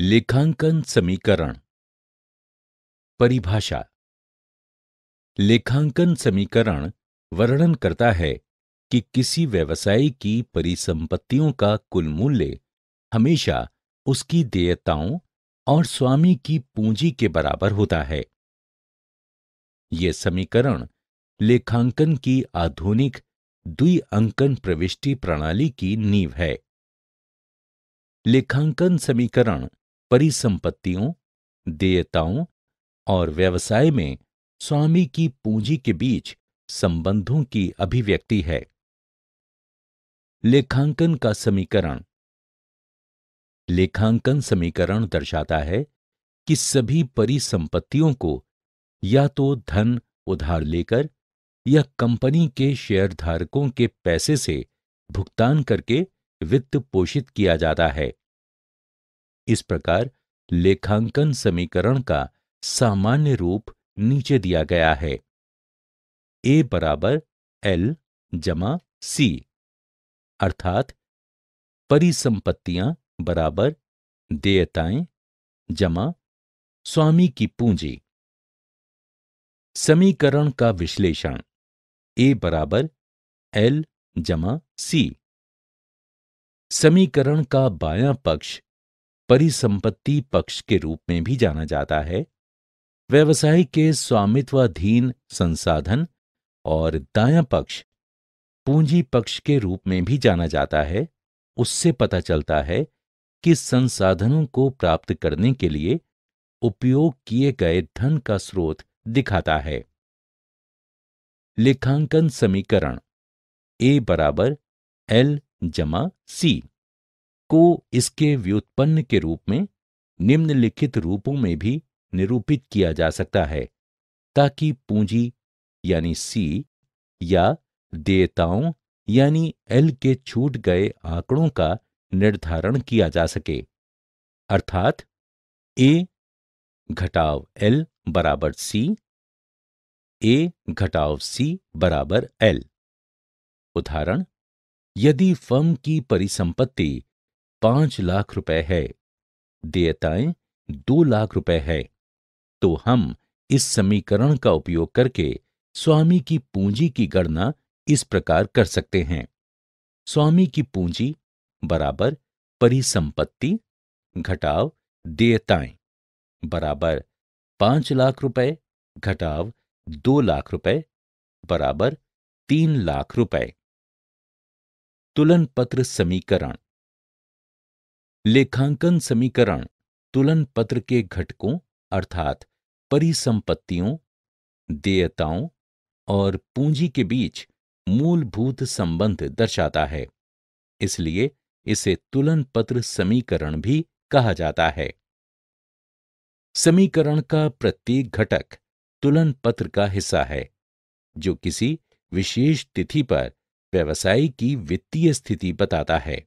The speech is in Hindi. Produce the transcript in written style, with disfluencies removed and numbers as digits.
लेखांकन समीकरण। परिभाषा। लेखांकन समीकरण वर्णन करता है कि किसी व्यवसाय की परिसंपत्तियों का कुल मूल्य हमेशा उसकी देयताओं और स्वामी की पूंजी के बराबर होता है। यह समीकरण लेखांकन की आधुनिक द्वि-अंकन प्रविष्टि प्रणाली की नींव है। लेखांकन समीकरण परिसंपत्तियों, देयताओं और व्यवसाय में स्वामी की पूंजी के बीच संबंधों की अभिव्यक्ति है। लेखांकन का समीकरण। लेखांकन समीकरण दर्शाता है कि सभी परिसंपत्तियों को या तो धन उधार लेकर या कंपनी के शेयरधारकों के पैसे से भुगतान करके वित्त पोषित किया जाता है। इस प्रकार लेखांकन समीकरण का सामान्य रूप नीचे दिया गया है। A बराबर L जमा C, अर्थात परिसंपत्तियां बराबर देयताएं जमा स्वामी की पूंजी। समीकरण का विश्लेषण। A बराबर L जमा C। समीकरण का बायां पक्ष परिसंपत्ति पक्ष के रूप में भी जाना जाता है। व्यवसाय के स्वामित्वाधीन संसाधन और दायां पक्ष पूंजी पक्ष के रूप में भी जाना जाता है। उससे पता चलता है कि संसाधनों को प्राप्त करने के लिए उपयोग किए गए धन का स्रोत दिखाता है। लेखांकन समीकरण A बराबर L जमा C को इसके व्युत्पन्न के रूप में निम्नलिखित रूपों में भी निरूपित किया जा सकता है, ताकि पूंजी यानी C या देयताओं यानी L के छूट गए आंकड़ों का निर्धारण किया जा सके। अर्थात A घटाव L बराबर C, A घटाव C बराबर L। उदाहरण: यदि फर्म की परिसंपत्ति 5 लाख रुपए है, देयताएं 2 लाख रुपए है, तो हम इस समीकरण का उपयोग करके स्वामी की पूंजी की गणना इस प्रकार कर सकते हैं। स्वामी की पूंजी बराबर परिसंपत्ति घटाव देयताएं बराबर 5 लाख रुपए घटाव 2 लाख रुपए बराबर 3 लाख रुपए। तुलन पत्र समीकरण। लेखांकन समीकरण तुलन पत्र के घटकों अर्थात परिसंपत्तियों, देयताओं और पूंजी के बीच मूलभूत संबंध दर्शाता है। इसलिए इसे तुलन पत्र समीकरण भी कहा जाता है। समीकरण का प्रत्येक घटक तुलन पत्र का हिस्सा है, जो किसी विशेष तिथि पर व्यवसाय की वित्तीय स्थिति बताता है।